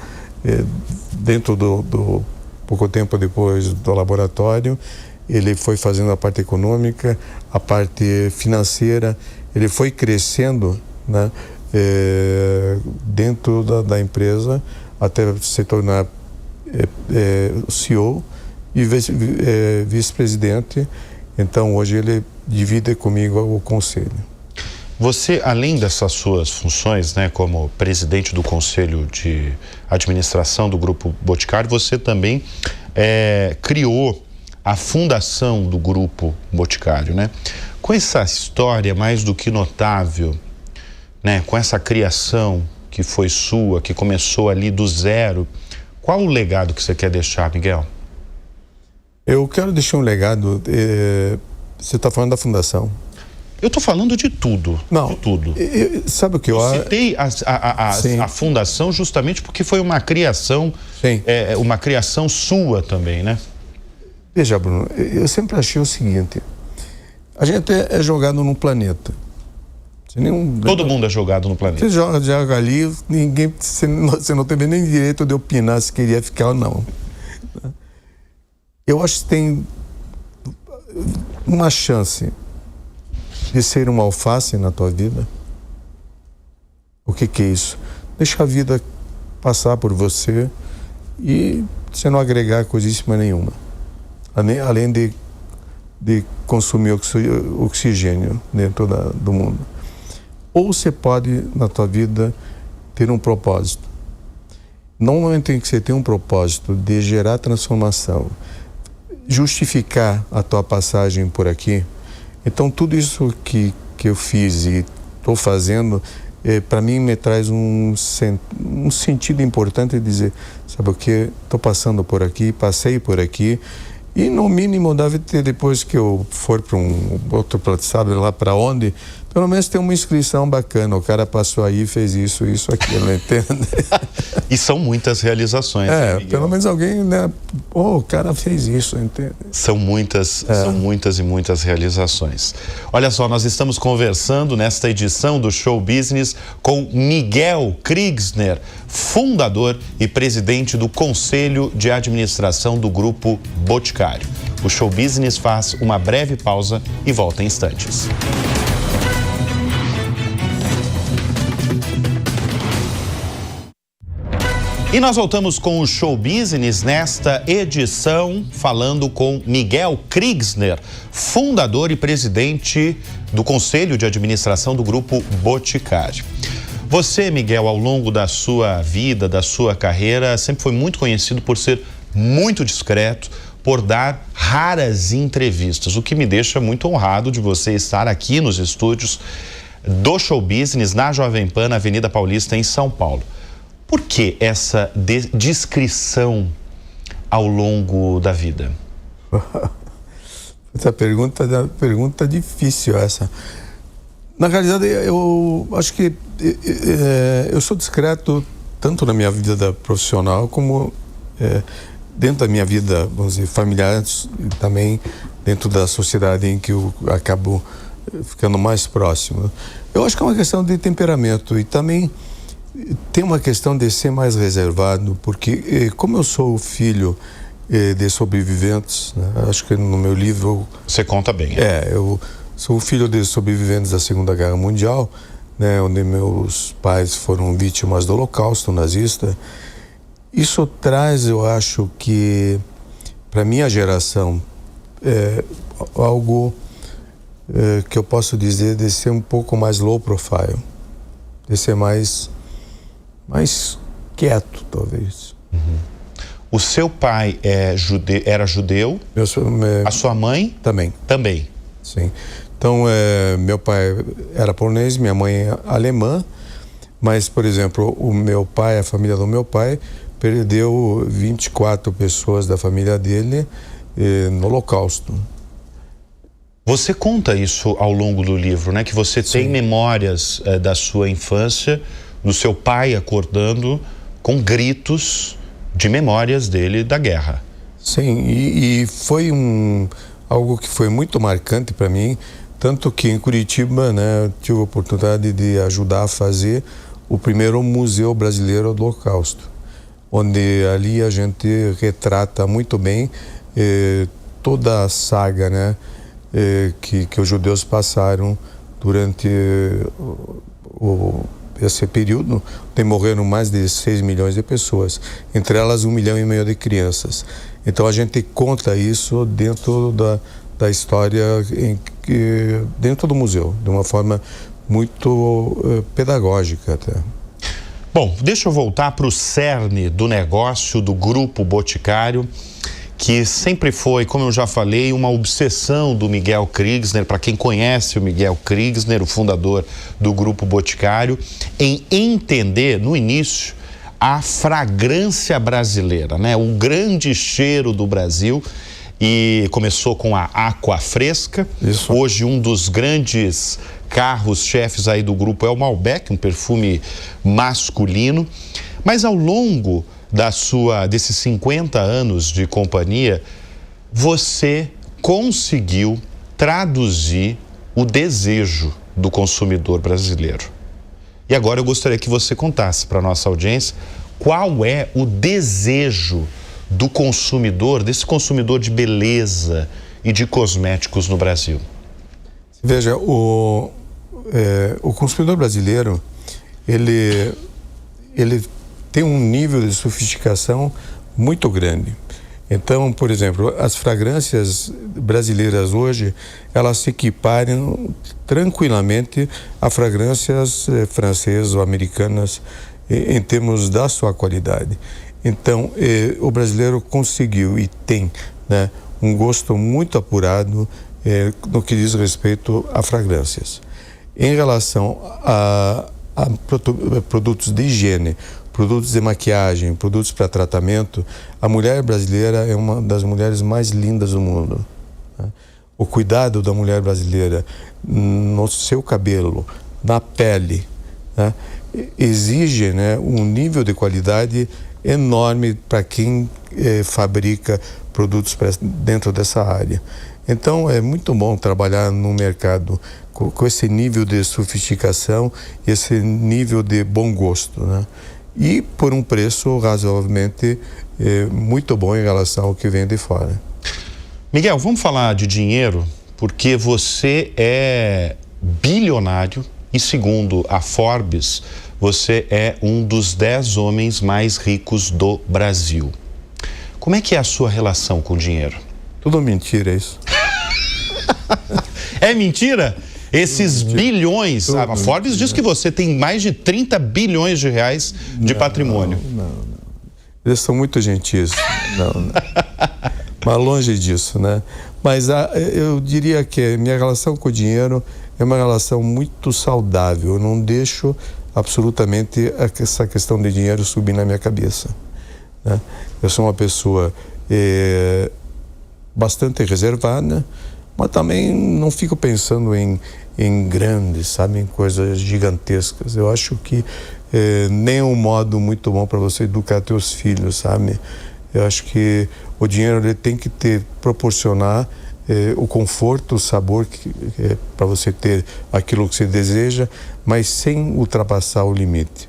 dentro do pouco tempo depois do laboratório, ele foi fazendo a parte econômica, a parte financeira, ele foi crescendo, né, dentro da empresa até se tornar CEO e vice-presidente. Então hoje ele divide comigo o conselho. Você, além dessas suas funções, né, como presidente do Conselho de Administração do Grupo Boticário, você também criou a fundação do Grupo Boticário, né? Com essa história mais do que notável, né, com essa criação que foi sua, que começou ali do zero, qual o legado que você quer deixar, Miguel? Eu quero deixar um legado. Você está falando da fundação? Eu estou falando de tudo. Não, de tudo. Sabe o que eu citei a fundação justamente porque foi uma criação, uma criação sua também, né? Veja, Bruno, eu sempre achei o seguinte: a gente é jogado num planeta. Todo mundo é jogado no planeta. Você joga ali, você não tem nem direito de opinar se queria ficar ou não. Eu acho que tem uma chance de ser uma alface na tua vida. O que é isso? Deixa a vida passar por você e você não agregar coisíssima nenhuma. Além de consumir oxigênio dentro do mundo. Ou você pode, na tua vida, ter um propósito. No momento em que você tem um propósito de gerar transformação, justificar a tua passagem por aqui, então tudo isso que eu fiz e estou fazendo para mim me traz um sentido importante de dizer, sabe o que, estou passando por aqui, passei por aqui, e no mínimo deve ter, depois que eu for para um outro plano, sabe lá para onde, pelo menos tem uma inscrição bacana, o cara passou aí, fez isso, aquilo, entende? E são muitas realizações. Pelo menos alguém, né? O cara fez isso, entende? São muitas e muitas realizações. Olha só, nós estamos conversando nesta edição do Show Business com Miguel Kriegsner, fundador e presidente do Conselho de Administração do Grupo Boticário. O Show Business faz uma breve pausa e volta em instantes. E nós voltamos com o Show Business nesta edição, falando com Miguel Kriegsner, fundador e presidente do Conselho de Administração do Grupo Boticário. Você, Miguel, ao longo da sua vida, da sua carreira, sempre foi muito conhecido por ser muito discreto, por dar raras entrevistas, o que me deixa muito honrado de você estar aqui nos estúdios do Show Business, na Jovem Pan, na Avenida Paulista, em São Paulo. Por que essa discrição ao longo da vida? Essa pergunta difícil essa. Na realidade, eu acho que eu sou discreto tanto na minha vida profissional como dentro da minha vida, vamos dizer, familiar e também dentro da sociedade em que eu acabo ficando mais próximo. Eu acho que é uma questão de temperamento e também tem uma questão de ser mais reservado, porque como eu sou filho de sobreviventes, né, acho que no meu livro... Você conta bem. Eu sou filho de sobreviventes da Segunda Guerra Mundial, né, onde meus pais foram vítimas do Holocausto nazista. Isso traz, eu acho que, para minha geração, algo que eu posso dizer de ser um pouco mais low profile, de ser mais quieto, talvez. Uhum. O seu pai era judeu? A sua mãe? Também. Também. Sim. Então, meu pai era polonês, minha mãe alemã, mas, por exemplo, a família do meu pai perdeu 24 pessoas da família dele no Holocausto. Você conta isso ao longo do livro, né? Que você tem memórias da sua infância, do seu pai acordando com gritos de memórias dele da guerra. Sim, e foi algo que foi muito marcante para mim, tanto que em Curitiba, né, eu tive a oportunidade de ajudar a fazer o primeiro Museu Brasileiro do Holocausto, onde ali a gente retrata muito bem toda a saga, né, que os judeus passaram durante esse período, morreram mais de 6 milhões de pessoas, entre elas 1,5 milhão de crianças. Então a gente conta isso dentro da história, dentro do museu, de uma forma muito pedagógica até. Bom, deixa eu voltar para o cerne do negócio do Grupo Boticário, que sempre foi, como eu já falei, uma obsessão do Miguel Kriegsner. Para quem conhece o Miguel Kriegsner, o fundador do Grupo Boticário, em entender, no início, a fragrância brasileira, né? O grande cheiro do Brasil. E começou com a Aqua Fresca. Isso. Hoje, um dos grandes carros-chefes aí do grupo é o Malbec, um perfume masculino. Mas ao longo desses 50 anos de companhia, você conseguiu traduzir o desejo do consumidor brasileiro. E agora eu gostaria que você contasse para a nossa audiência qual é o desejo do consumidor, desse consumidor de beleza e de cosméticos no Brasil. Veja, o consumidor brasileiro, ele tem um nível de sofisticação muito grande. Então, por exemplo, as fragrâncias brasileiras hoje, elas se equiparam tranquilamente a fragrâncias francesas ou americanas em termos da sua qualidade. Então, o brasileiro conseguiu e tem, né, um gosto muito apurado no que diz respeito a fragrâncias. Em relação a produtos de higiene, produtos de maquiagem, produtos para tratamento, a mulher brasileira é uma das mulheres mais lindas do mundo. Né? O cuidado da mulher brasileira no seu cabelo, na pele, né? Exige, né, um nível de qualidade enorme para quem fabrica produtos dentro dessa área. Então é muito bom trabalhar no mercado com esse nível de sofisticação e esse nível de bom gosto, né? E por um preço razoavelmente muito bom em relação ao que vem de fora. Miguel, vamos falar de dinheiro, porque você é bilionário e, segundo a Forbes, você é um dos 10 homens mais ricos do Brasil. Como é que é a sua relação com o dinheiro? Tudo mentira isso. É mentira? Esses bilhões, a Forbes diz que você tem mais de 30 bilhões de reais de patrimônio. Não. Eles são muito gentis. Não. Mas longe disso, né? Mas eu diria que minha relação com o dinheiro é uma relação muito saudável. Eu não deixo absolutamente essa questão de dinheiro subir na minha cabeça, né? Eu sou uma pessoa bastante reservada, mas também não fico pensando em grandes, sabe, em coisas gigantescas. Eu acho que nem é um modo muito bom para você educar teus filhos, sabe? Eu acho que o dinheiro ele tem que proporcionar o conforto, o sabor para você ter aquilo que você deseja, mas sem ultrapassar o limite.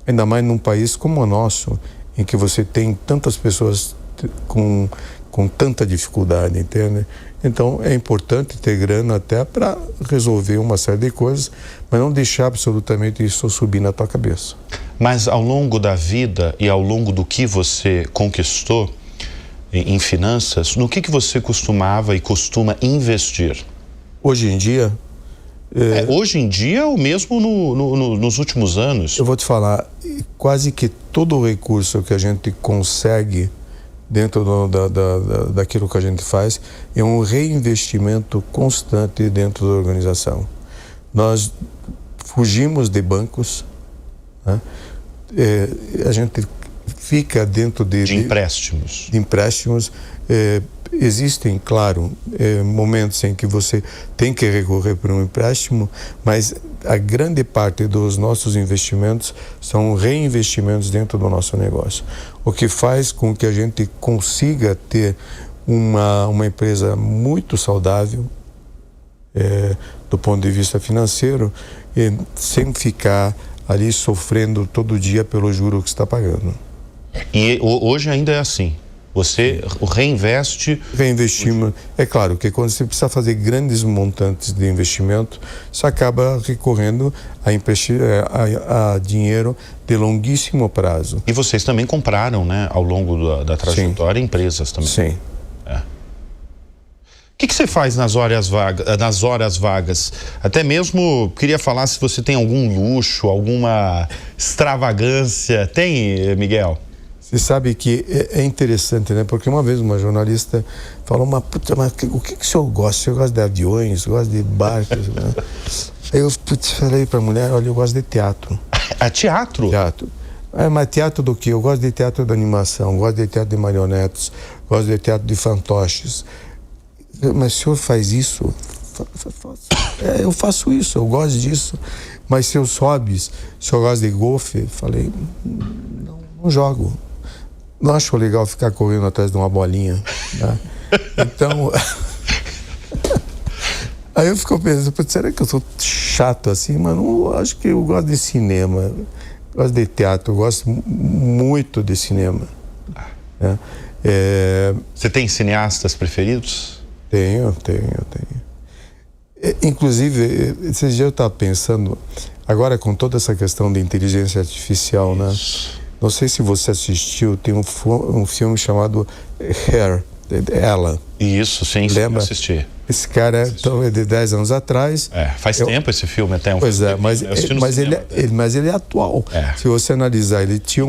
Ainda mais num país como o nosso, em que você tem tantas pessoas com tanta dificuldade, entende? Então é importante ter grana até para resolver uma série de coisas, mas não deixar absolutamente isso subir na tua cabeça. Mas ao longo da vida e ao longo do que você conquistou em finanças, no que você costumava e costuma investir? Hoje em dia... hoje em dia ou mesmo nos últimos anos? Eu vou te falar, quase que todo o recurso que a gente consegue dentro daquilo que a gente faz é um reinvestimento constante dentro da organização. Nós fugimos de bancos, né? A gente fica dentro de empréstimos. Existem, claro, momentos em que você tem que recorrer para um empréstimo, mas a grande parte dos nossos investimentos são reinvestimentos dentro do nosso negócio. O que faz com que a gente consiga ter uma empresa muito saudável do ponto de vista financeiro, sem ficar ali sofrendo todo dia pelo juro que está pagando. E hoje ainda é assim? Você reinveste? Reinvestimos. É claro que quando você precisa fazer grandes montantes de investimento, você acaba recorrendo a dinheiro de longuíssimo prazo. E vocês também compraram, né, ao longo da trajetória, empresas também? Sim. O que você faz nas horas vagas? Até mesmo queria falar se você tem algum luxo, alguma extravagância. Tem, Miguel? Você sabe que é interessante, né? Porque uma vez uma jornalista falou, mas o que o senhor gosta? O senhor gosta de aviões, gosta de barcos, né? Aí eu falei para a mulher, olha, eu gosto de teatro. Teatro? Teatro. Mas teatro do quê? Eu gosto de teatro de animação, gosto de teatro de marionetes, gosto de teatro de fantoches. Mas o senhor faz isso? Eu faço isso, eu gosto disso. Mas seus hobbies, o senhor gosta de golfe? Falei, não jogo. Não acho legal ficar correndo atrás de uma bolinha, né? Então... Aí eu fico pensando, será que eu sou chato assim? Mas não, acho que eu gosto de cinema, gosto de teatro, eu gosto muito de cinema. Né? Você tem cineastas preferidos? Tenho. Inclusive, esses dias eu estava pensando, agora com toda essa questão de inteligência artificial, né? Não sei se você assistiu, tem um filme chamado Her, Ela. Isso, sim, lembra? Assisti. Esse cara é de 10 anos atrás. Faz tempo esse filme até. Pois é, mas ele é atual. Se você analisar, ele tinha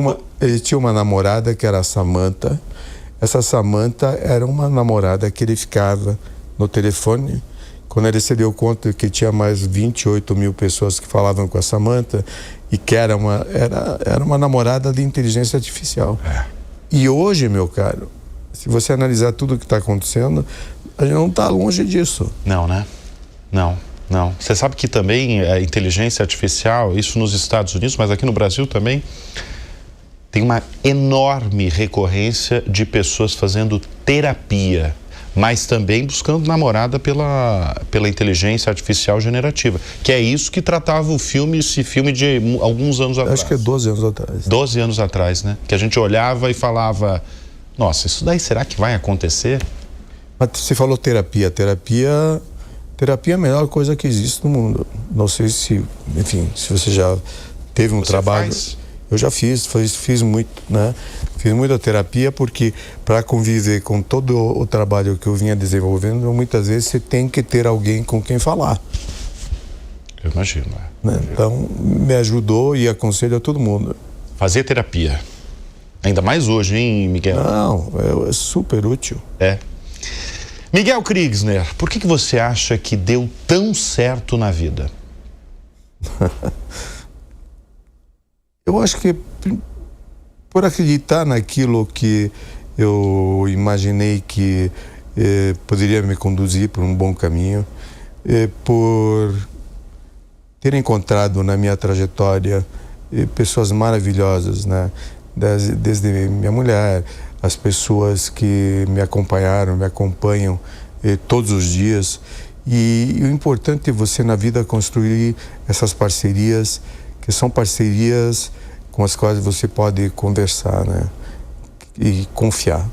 uma namorada que era a Samantha. Essa Samantha era uma namorada que ele ficava no telefone. quando ele se deu conta que tinha mais 28 mil pessoas que falavam com a Samantha e que era uma namorada de inteligência artificial. E hoje, meu caro, se você analisar tudo o que está acontecendo, a gente não está longe disso. Não, né? Não. Você sabe que também a inteligência artificial, isso nos Estados Unidos, mas aqui no Brasil também, tem uma enorme recorrência de pessoas fazendo terapia, mas também buscando namorada pela inteligência artificial generativa, que é isso que tratava esse filme de alguns anos atrás. Acho que é 12 anos atrás. 12 anos atrás, né? Que a gente olhava e falava, nossa, isso daí será que vai acontecer? Mas você falou terapia. Terapia é a melhor coisa que existe no mundo. Não sei se você já teve um trabalho... Faz? Eu já fiz muito, né? Fiz muita terapia porque para conviver com todo o trabalho que eu vinha desenvolvendo, muitas vezes você tem que ter alguém com quem falar. Eu imagino, né? Então, me ajudou e aconselho a todo mundo. Fazer terapia. Ainda mais hoje, hein, Miguel? Não, é super útil. É. Miguel Kriegsner, por que você acha que deu tão certo na vida? Eu acho que por acreditar naquilo que eu imaginei que poderia me conduzir por um bom caminho, por ter encontrado na minha trajetória pessoas maravilhosas, né? Desde minha mulher, as pessoas que me acompanharam, me acompanham todos os dias. E o importante é você na vida construir essas parcerias, que são parcerias com as quais você pode conversar, né? E confiar.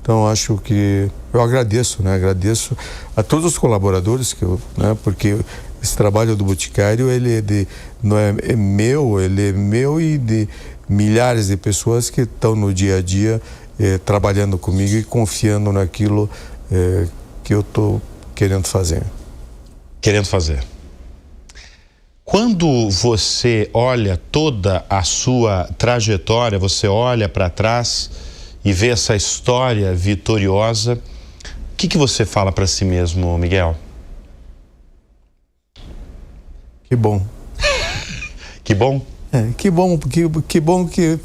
Então, acho que eu agradeço, né? Agradeço a todos os colaboradores né? Porque esse trabalho do Boticário, ele não é meu, ele é meu e de milhares de pessoas que estão no dia a dia trabalhando comigo e confiando naquilo que eu estou querendo fazer. Quando você olha toda a sua trajetória, você olha para trás e vê essa história vitoriosa, o que você fala para si mesmo, Miguel? Que bom. Que bom? Que bom que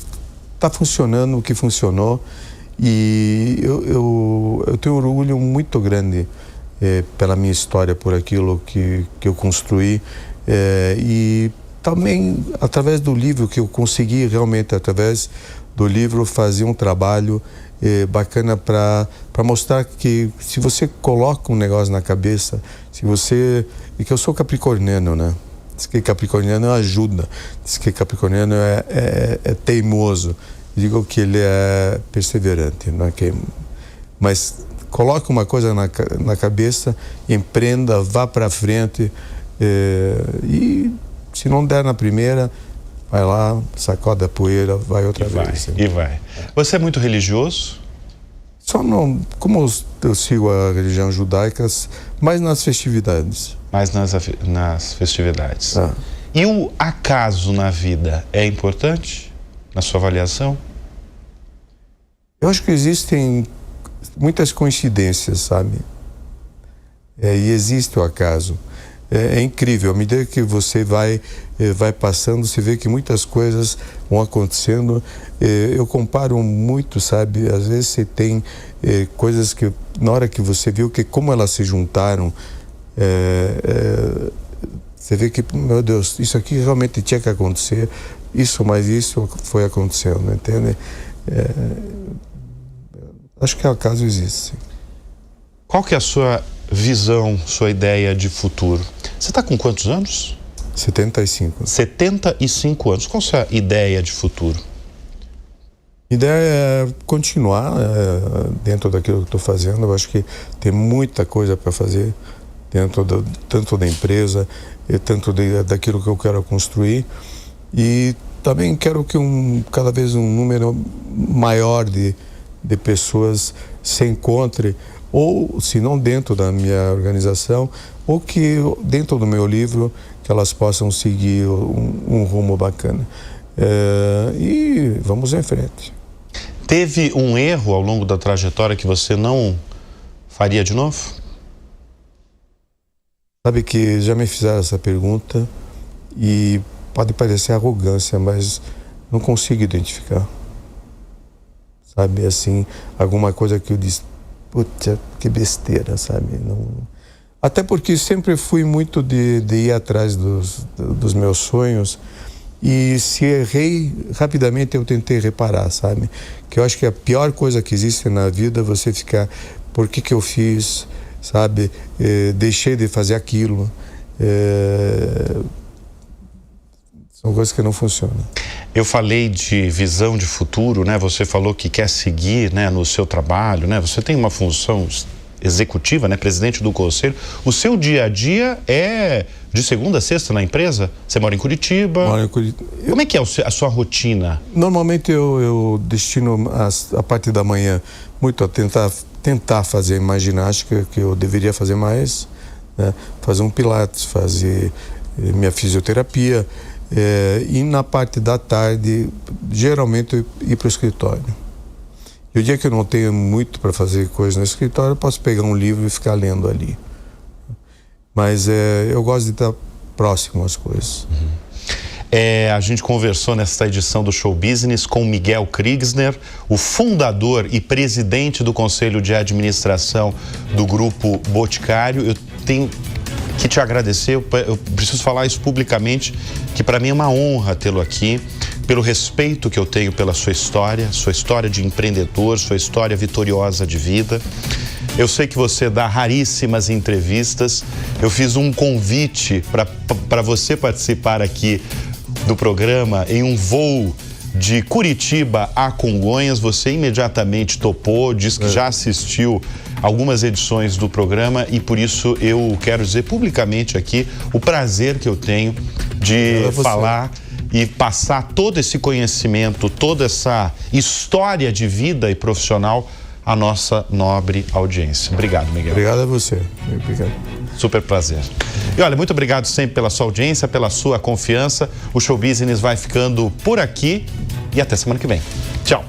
está funcionando o que funcionou. E eu tenho um orgulho muito grande pela minha história, por aquilo que eu construí. E também através do livro, que eu consegui realmente, através do livro, fazer um trabalho bacana para mostrar que se você coloca um negócio na cabeça, e que eu sou capricorniano, né? Diz que capricorniano ajuda, diz que capricorniano é teimoso, digo que ele é perseverante, né? Mas coloque uma coisa na cabeça, empreenda, vá para frente. E se não der na primeira, vai lá, sacode a poeira, vai outra vez. E vai. Você é muito religioso? Só não, como eu sigo a religião judaica, mas nas festividades. Mais nas festividades. E o acaso na vida é importante, na sua avaliação? Eu acho que existem muitas coincidências, sabe? E existe o acaso. É incrível, à medida que você vai passando, você vê que muitas coisas vão acontecendo. Eu comparo muito, sabe? Às vezes você tem coisas que, na hora que você viu que como elas se juntaram, você vê que, meu Deus, isso aqui realmente tinha que acontecer, mas isso foi acontecendo, entende? Acho que o acaso existe. Qual que é a sua visão, sua ideia de futuro? Você está com quantos anos? 75. 75 anos. Qual a sua ideia de futuro? A ideia é continuar dentro daquilo que estou fazendo. Eu acho que tem muita coisa para fazer dentro tanto da empresa, tanto daquilo que eu quero construir. E também quero que cada vez um número maior de pessoas se encontre, ou se não dentro da minha organização, ou que dentro do meu livro, que elas possam seguir um rumo bacana. E vamos em frente. Teve um erro ao longo da trajetória que você não faria de novo? Sabe que já me fizeram essa pergunta e pode parecer arrogância, mas não consigo identificar. Sabe, assim, alguma coisa que eu disse, puta, que besteira, sabe? Não... Até porque sempre fui muito de ir atrás dos meus sonhos, e se errei, rapidamente eu tentei reparar, sabe? Que eu acho que a pior coisa que existe na vida é você ficar, por que eu fiz, sabe? Deixei de fazer aquilo. São coisas que não funcionam. Eu falei de visão de futuro, né? Você falou que quer seguir, né, no seu trabalho, né? Você tem uma função executiva, né? Presidente do conselho. O seu dia a dia é de segunda a sexta na empresa? Você mora em Curitiba? Moro em Curitiba. Como é que é a sua rotina? Normalmente eu destino a parte da manhã muito a tentar fazer mais ginástica, que eu deveria fazer mais, né? Fazer um pilates, fazer minha fisioterapia, e na parte da tarde, geralmente, ir para o escritório. E o dia que eu não tenho muito para fazer coisa no escritório, eu posso pegar um livro e ficar lendo ali. Mas eu gosto de estar próximo às coisas. A gente conversou nesta edição do Show Business com Miguel Kriegsner, o fundador e presidente do Conselho de Administração do Grupo Boticário. Eu tenho que te agradecer, eu preciso falar isso publicamente, que para mim é uma honra tê-lo aqui, pelo respeito que eu tenho pela sua história de empreendedor, sua história vitoriosa de vida. Eu sei que você dá raríssimas entrevistas. Eu fiz um convite para você participar aqui do programa em um voo de Curitiba a Congonhas. Você imediatamente topou, disse que já assistiu algumas edições do programa e por isso eu quero dizer publicamente aqui o prazer que eu tenho de falar e passar todo esse conhecimento, toda essa história de vida e profissional à nossa nobre audiência. Obrigado, Miguel. Obrigado a você. Obrigado. Super prazer. E olha, muito obrigado sempre pela sua audiência, pela sua confiança. O Show Business vai ficando por aqui e até semana que vem. Tchau.